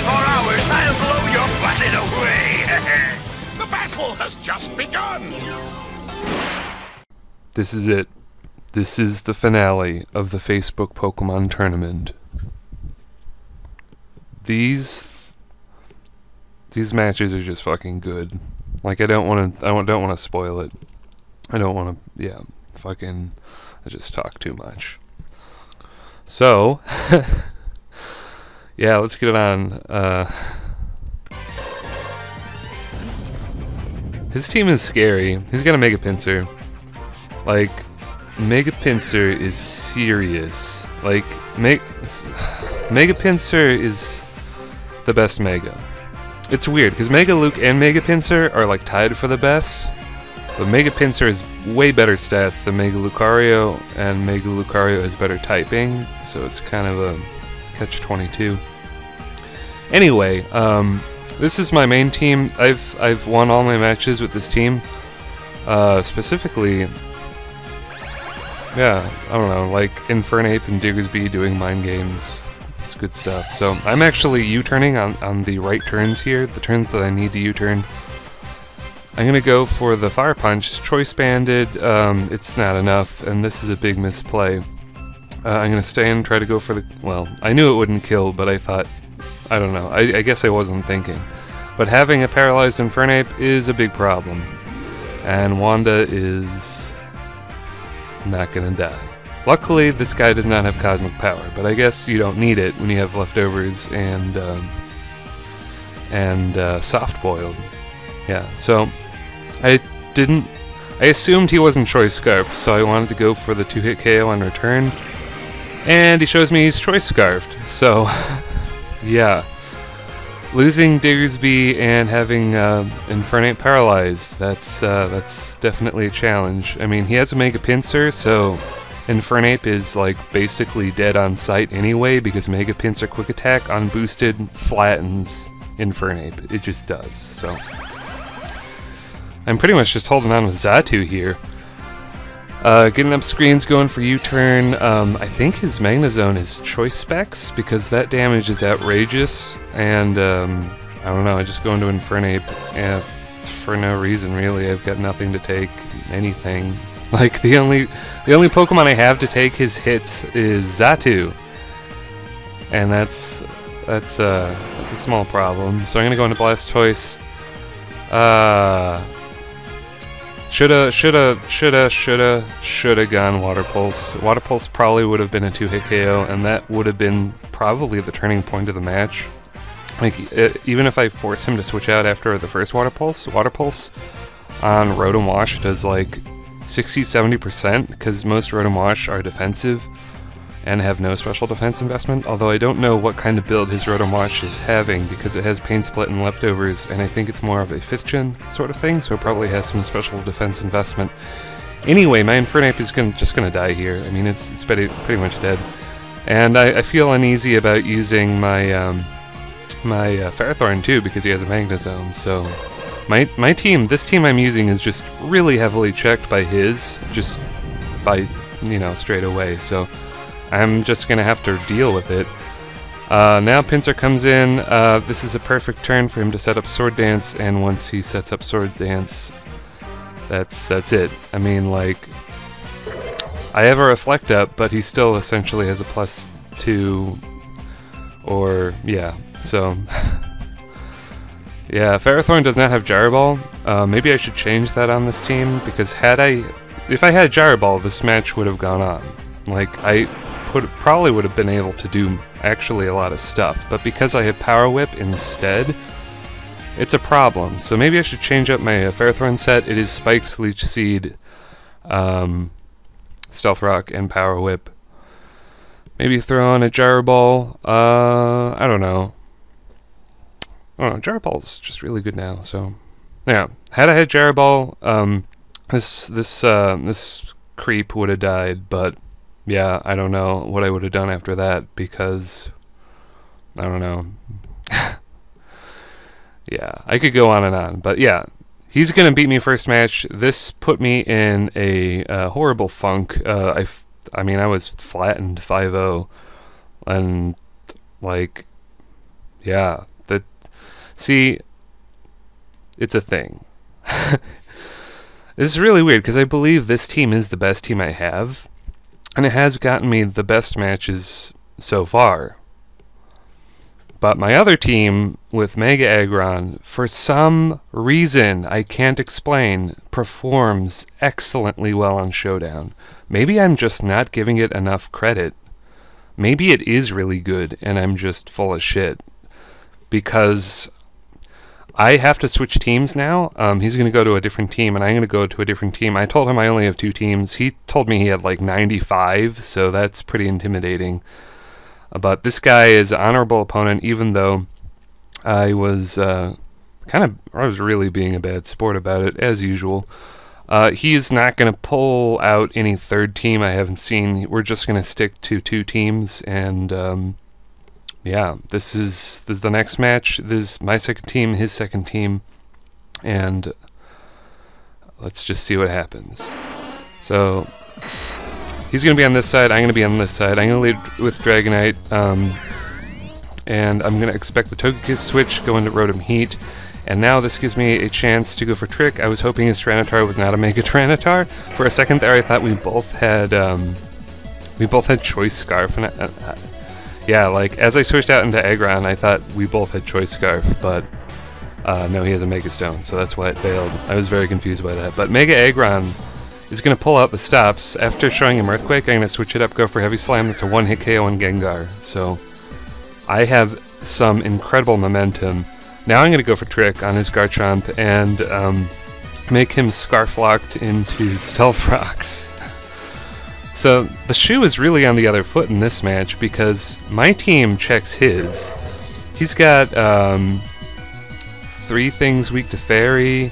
24 hours, I'll blow your planet away! The battle has just begun! This is it. This is the finale of the Facebook Pokemon tournament. These matches are just fucking good. Like, I don't want to spoil it. I don't want to, yeah, fucking, I just talk too much. So, yeah, let's get it on. His team is scary. He's got a Mega Pinsir. Like, Mega Pinsir is serious. Like, Mega Pinsir is the best Mega. It's weird, because Mega Luke and Mega Pinsir are, like, tied for the best. But Mega Pinsir has way better stats than Mega Lucario, and Mega Lucario has better typing, so it's kind of a catch-22. Anyway, this is my main team. I've won all my matches with this team. Specifically, yeah, I don't know, like Infernape and Diggersby doing mind games. It's good stuff. So I'm actually U-turning on the right turns here, the turns that I need to U-turn. I'm gonna go for the Fire Punch. Choice Banded, it's not enough, and this is a big misplay. I'm gonna stay and try to go for the, well, I knew it wouldn't kill, but I thought, I don't know, I guess I wasn't thinking. But having a paralyzed Infernape is a big problem. And Wanda is not gonna die. Luckily, this guy does not have Cosmic Power, but I guess you don't need it when you have Leftovers and Soft Boiled. Yeah, so I assumed he wasn't Choice Scarfed, so I wanted to go for the 2-hit KO on return. And he shows me he's Choice Scarfed, so yeah. Losing Diggersby and having Infernape paralyzed, that's definitely a challenge. I mean, he has a Mega Pinsir, so Infernape is like basically dead on sight anyway, because Mega Pinsir Quick Attack unboosted flattens Infernape. It just does, so I'm pretty much just holding on with Xatu here. Getting up screens, going for U-turn. I think his Magnezone is Choice Specs, because that damage is outrageous, and I don't know, I just go into Infernape for no reason really. I've got nothing to take anything. Like, the only Pokemon I have to take his hits is Xatu, and that's a small problem. So I'm gonna go into Blastoise. Shoulda gone Water Pulse. Water Pulse probably would have been a 2-hit KO, and that would have been probably the turning point of the match. Like, even if I force him to switch out after the first Water Pulse on Rotom Wash does like 60-70%, because most Rotom Wash are defensive and have no special defense investment, although I don't know what kind of build his Rotom Wash is having, because it has Pain Split and Leftovers, and I think it's more of a 5th gen sort of thing, so it probably has some special defense investment. Anyway, my Infernape is just gonna die here. I mean, it's pretty much dead. And I feel uneasy about using my my Ferrothorn too, because he has a Magnezone, so my team, this team I'm using is just really heavily checked by his, just by, you know, straight away, so I'm just gonna have to deal with it. Now Pinsir comes in. This is a perfect turn for him to set up Sword Dance, and once he sets up Sword Dance, that's it. I mean, like, I have a Reflect Up, but he still essentially has a +2, or, yeah, so, yeah, Ferrothorn does not have Gyro Ball. Maybe I should change that on this team, because if I had Gyro Ball, this match would have gone on. Like, I probably would have been able to do actually a lot of stuff, but because I have Power Whip instead, it's a problem. So maybe I should change up my Ferrothorn set. It is Spikes, Leech Seed, Stealth Rock, and Power Whip. Maybe throw on a Gyro Ball. I don't know. Oh, Gyro Ball's just really good now. So yeah, had I had Gyro Ball, this creep would have died, but yeah, I don't know what I would have done after that, because I don't know. Yeah, I could go on and on, but yeah, he's gonna beat me first match. This put me in a horrible funk. I mean, I was flattened 5-0, and like, yeah, See, it's a thing. This is really weird because I believe this team is the best team I have, and it has gotten me the best matches so far. But my other team with Mega Aggron, for some reason I can't explain, performs excellently well on Showdown. Maybe I'm just not giving it enough credit. Maybe it is really good and I'm just full of shit. Because I have to switch teams now. He's going to go to a different team, and I'm going to go to a different team. I told him I only have 2 teams. He told me he had like 95, so that's pretty intimidating. But this guy is an honorable opponent, even though I was I was really being a bad sport about it, as usual. He's not going to pull out any third team I haven't seen. We're just going to stick to 2 teams, and yeah, this is the next match. This is my second team, his second team, and let's just see what happens. So he's going to be on this side, I'm going to be on this side. I'm going to lead with Dragonite, and I'm going to expect the Togekiss switch, go into Rotom Heat, and now this gives me a chance to go for Trick. I was hoping his Tyranitar was not a Mega Tyranitar. For a second there, I thought we both had Choice Scarf, and yeah, like, as I switched out into Aggron, I thought we both had Choice Scarf, but no, he has a Mega Stone, so that's why it failed. I was very confused by that. But Mega Aggron is going to pull out the stops. After showing him Earthquake, I'm going to switch it up, go for Heavy Slam. That's a 1-hit KO on Gengar. So I have some incredible momentum. Now I'm going to go for Trick on his Garchomp and make him Scarf Locked into Stealth Rocks. So the shoe is really on the other foot in this match because my team checks his. He's got 3 things weak to Fairy,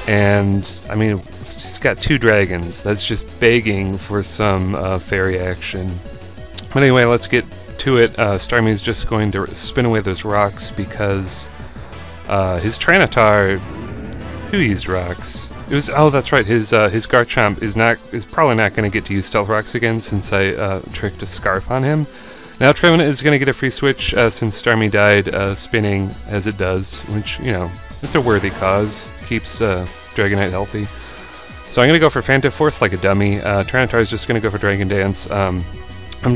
and I mean, he's got 2 dragons. That's just begging for some Fairy action. But anyway, let's get to it. Starmie's just going to spin away those rocks because his Tyranitar, who used rocks? It was, oh, that's right. His Garchomp is probably not going to get to use Stealth Rocks again since I tricked a Scarf on him. Now Trevenant is going to get a free switch since Starmie died spinning as it does, which, you know, it's a worthy cause. Keeps Dragonite healthy. So I'm going to go for Phantom Force like a dummy. Tyranitar is just going to go for Dragon Dance. I'm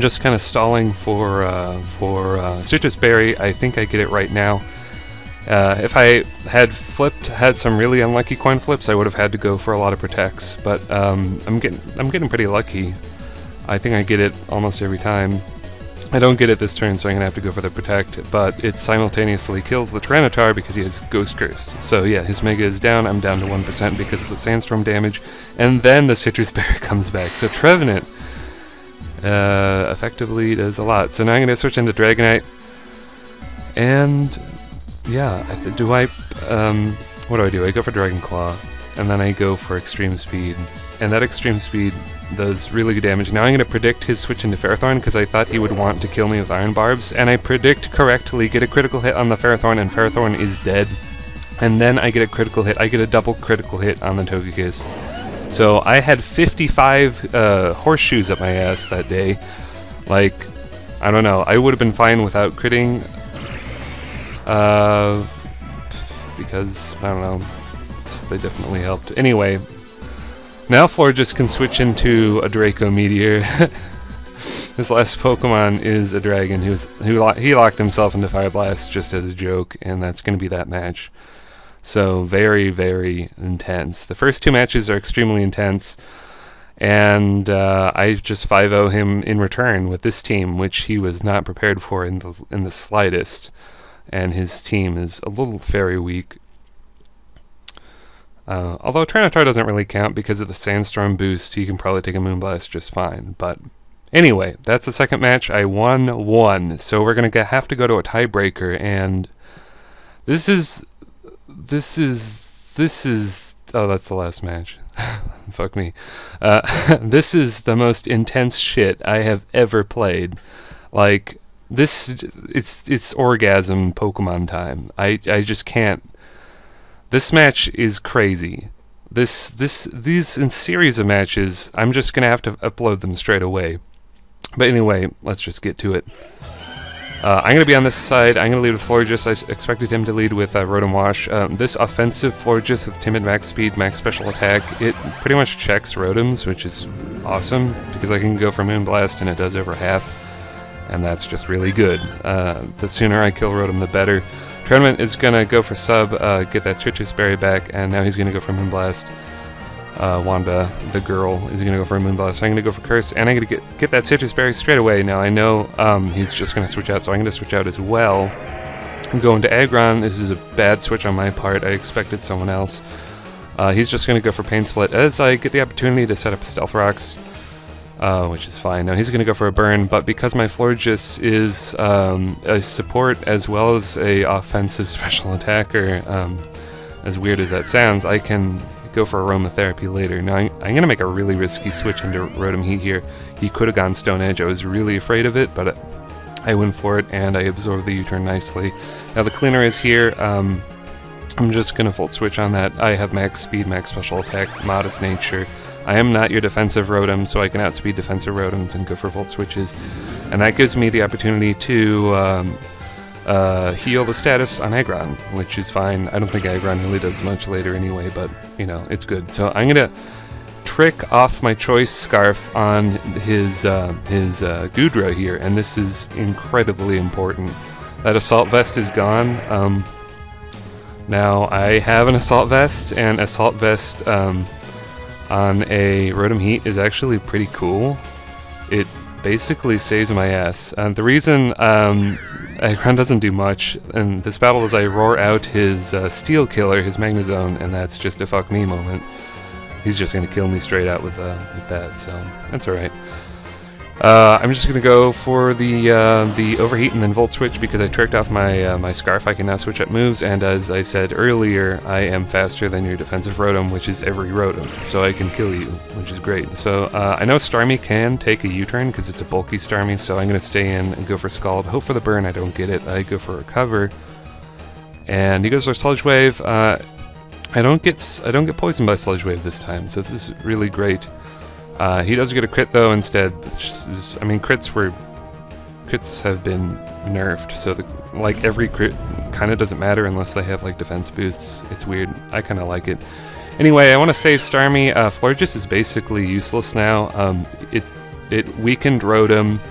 just kind of stalling for Citrus Berry. I think I get it right now. If I had some really unlucky coin flips, I would have had to go for a lot of protects. But I'm getting pretty lucky. I think I get it almost every time. I don't get it this turn, so I'm gonna have to go for the protect. But it simultaneously kills the Tyranitar because he has Ghost Curse. So yeah, his Mega is down. I'm down to 1% because of the Sandstorm damage, and then the Citrus Berry comes back. So Trevenant effectively does a lot. So now I'm gonna switch into Dragonite, and yeah, what do? I go for Dragon Claw, and then I go for Extreme Speed, and that Extreme Speed does really good damage. Now I'm going to predict his switch into Ferrothorn because I thought he would want to kill me with Iron Barbs, and I predict correctly, get a critical hit on the Ferrothorn, and Ferrothorn is dead. And then I get a critical hit. I get a double critical hit on the Togekiss. So I had 55 horseshoes up my ass that day. Like, I don't know. I would have been fine without critting. Because, I don't know, they definitely helped. Anyway, now Florges can switch into a Draco Meteor. His last Pokemon is a dragon he locked himself into Fire Blast just as a joke, and that's going to be that match. So very, very intense. The first 2 matches are extremely intense, and I just 5-0 him in return with this team, which he was not prepared for in the slightest. And his team is a little very weak. Although Tyranitar doesn't really count because of the Sandstorm boost, he can probably take a Moonblast just fine. But anyway, that's the second match. I won 1, so we're gonna have to go to a tiebreaker, and this is oh, that's the last match. Fuck me. This is the most intense shit I have ever played. Like, it's orgasm Pokemon time. I just can't. This match is crazy. These in series of matches, I'm just gonna have to upload them straight away. But anyway, let's just get to it. I'm going to be on this side. I'm going to lead with Florges. I expected him to lead with Rotom Wash. This offensive Florges with Timid, Max Speed, Max Special Attack, it pretty much checks Rotoms, which is awesome, because I can go for Moonblast and it does over half, and that's just really good. The sooner I kill Rotom, the better. Tournament is going to go for Sub, get that Citrus Berry back, and now he's going to go for Moonblast. Wanda, the girl, is going to go for a Moonblast. So I'm going to go for Curse, and I'm going to get that Citrus Berry straight away. Now I know he's just going to switch out, so I'm going to switch out as well. I'm going to Aggron. This is a bad switch on my part. I expected someone else. He's just going to go for Pain Split as I get the opportunity to set up Stealth Rocks, which is fine. Now he's going to go for a Burn, but because my Florges is a support as well as a offensive special attacker, as weird as that sounds, I can go for Aromatherapy later. Now I'm going to make a really risky switch into Rotom Heat here. He could have gone Stone Edge. I was really afraid of it, but I went for it and I absorbed the U-turn nicely. Now the cleaner is here. I'm just going to Volt Switch on that. I have Max Speed, Max Special Attack, Modest Nature. I am not your defensive Rotom, so I can outspeed defensive Rotoms and go for Volt Switches. And that gives me the opportunity to heal the status on Aggron, which is fine. I don't think Aggron really does much later anyway, but, you know, it's good. So I'm going to trick off my Choice Scarf on his Goodra here, and this is incredibly important. That Assault Vest is gone. Now I have an Assault Vest, and Assault Vest on a Rotom Heat is actually pretty cool. It basically saves my ass. The reason Aggron doesn't do much in this battle is I roar out his Steel Killer, his Magnezone, and that's just a fuck me moment. He's just going to kill me straight out with that, so that's alright. I'm just going to go for the Overheat and then Volt Switch because I tricked off my Scarf. I can now switch up moves, and as I said earlier, I am faster than your defensive Rotom, which is every Rotom, so I can kill you, which is great. So I know Starmie can take a U-turn because it's a bulky Starmie, so I'm going to stay in and go for Scald. Hope for the burn. I don't get it. I go for Recover, and he goes for Sludge Wave. I don't get poisoned by Sludge Wave this time, so this is really great. He does get a crit though instead. I mean, crits have been nerfed, so like every crit kind of doesn't matter unless they have like defense boosts. It's weird. I kind of like it. Anyway, I want to save Starmie. Florges is basically useless now. It weakened Rotom,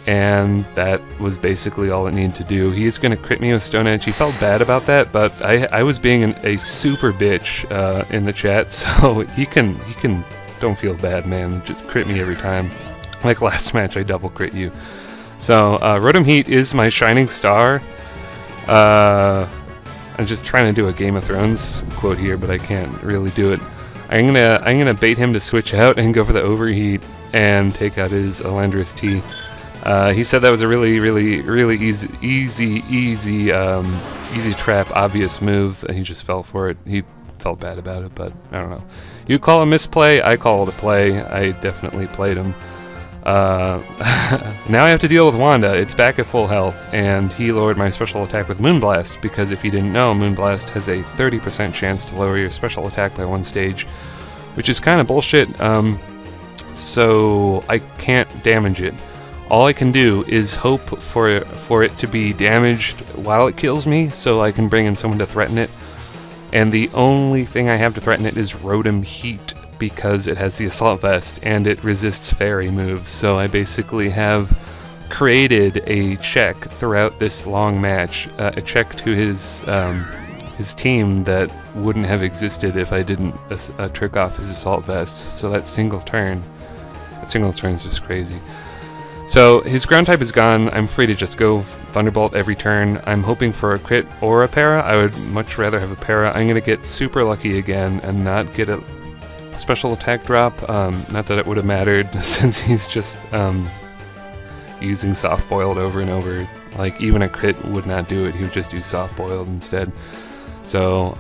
and that was basically all it needed to do. He's going to crit me with Stone Edge. He felt bad about that, but I was being a super bitch in the chat, so he can. Don't feel bad, man. Just crit me every time. Like last match, I double crit you. So Rotom Heat is my shining star. I'm just trying to do a Game of Thrones quote here, but I can't really do it. I'm gonna bait him to switch out and go for the Overheat and take out his Elandris T. He said that was a really easy trap, obvious move. He just fell for it. He felt bad about it, but I don't know. You call a misplay, I call it a play. I definitely played him. Now I have to deal with Wanda. It's back at full health, and he lowered my special attack with Moonblast, because if you didn't know, Moonblast has a 30% chance to lower your special attack by 1 stage, which is kind of bullshit, so I can't damage it. All I can do is hope for it to be damaged while it kills me, so I can bring in someone to threaten it. And the only thing I have to threaten it is Rotom Heat, because it has the Assault Vest and it resists Fairy moves. So I basically have created a check throughout this long match, a check to his team that wouldn't have existed if I didn't trick off his Assault Vest. So that single turn is just crazy. So his ground type is gone. I'm free to just go Thunderbolt every turn. I'm hoping for a crit or a para. I would much rather have a para. I'm going to get super lucky again and not get a special attack drop. Not that it would have mattered since he's just using Soft Boiled over and over. Like, even a crit would not do it. He would just do Soft Boiled instead. So,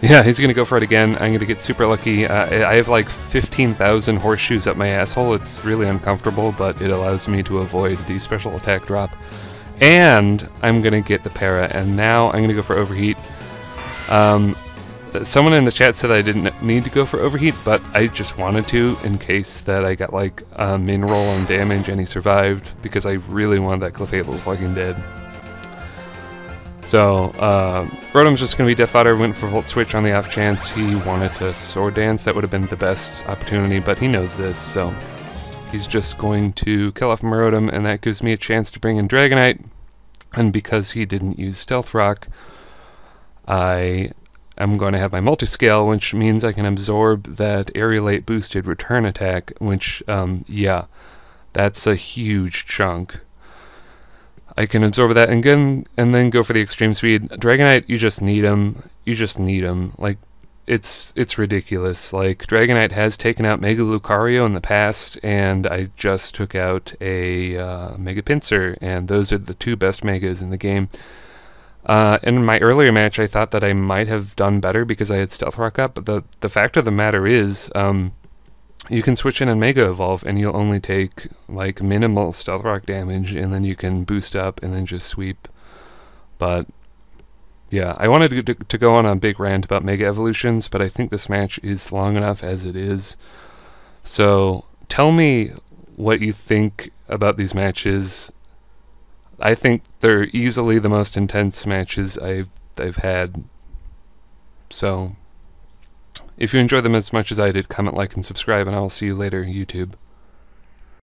yeah, he's going to go for it again. I'm going to get super lucky. I have like 15,000 horseshoes up my asshole. It's really uncomfortable, but it allows me to avoid the special attack drop. And I'm going to get the para, and now I'm going to go for Overheat. Someone in the chat said I didn't need to go for overheat, but I just wanted to in case that I got like a min roll on damage and he survived, because I really wanted that Clefable fucking dead. So, Rotom's just going to be Death Fodder, went for Volt Switch on the off chance he wanted to Sword Dance. That would have been the best opportunity, but he knows this, so he's just going to kill off my Rotom, and that gives me a chance to bring in Dragonite. And because he didn't use Stealth Rock, I'm going to have my Multiscale, which means I can absorb that Aerialate boosted return attack, which, yeah, that's a huge chunk. I can absorb that and then go for the Extreme Speed. Dragonite, you just need him. You just need him. Like, it's ridiculous. Like, Dragonite has taken out Mega Lucario in the past, and I just took out a Mega Pinsir, and those are the two best Megas in the game. In my earlier match, I thought that I might have done better because I had Stealth Rock up, but the fact of the matter is, you can switch in and Mega Evolve, and you'll only take, like, minimal Stealth Rock damage, and then you can boost up and then just sweep. But, yeah, I wanted to go on a big rant about Mega Evolutions, but I think this match is long enough as it is. So, tell me what you think about these matches. I think they're easily the most intense matches I've had. So, if you enjoy them as much as I did, comment, like, and subscribe, and I will see you later, YouTube.